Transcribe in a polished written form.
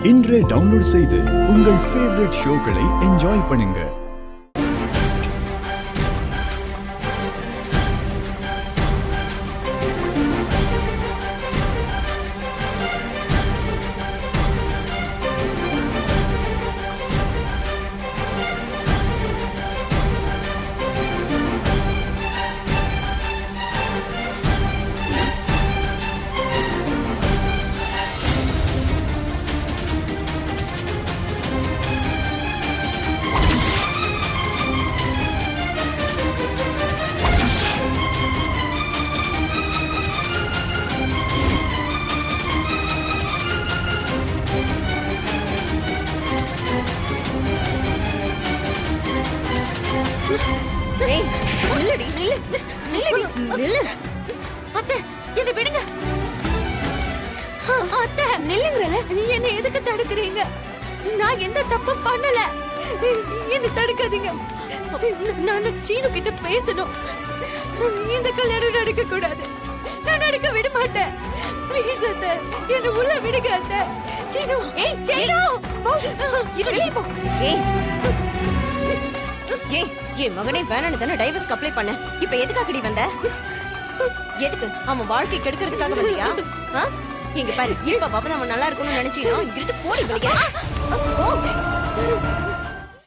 இன்றே டவுன்லோட் செய்து உங்கள் ஃபேவரட் ஷோக்களை என்ஜாய் பண்ணுங்க. என்ன எதுக்கு தடுக்கிறீங்க? நான் எந்த தப்பும் பண்ணல. என்ன தடுக்காதீங்க. நான் சீனு கிட்ட பேசணும். இந்த கல்யாணம் நடக்க கூடாது. நான் நடக்க விட மாட்டேன். ப்ளீஸ் அத்தை, என்ன உள்ள விடுங்க அத்தை. சீனு, ஏய் சீனு, வெளியே போ. என் மகனே வேணான்னு தானே டைவர்ஸ்க்கு அப்ளை பண்ண. இப்ப எதுக்காகடி வந்த? எதுக்கு? அவன் வாழ்க்கை கெடுக்கிறதுக்காக வந்தியா? இங்க பாரு, இப்ப பாப்பா நம்ம நல்லா இருக்கணும்னு நினைச்சீனோ இங்கிருந்து போடி வெளியே.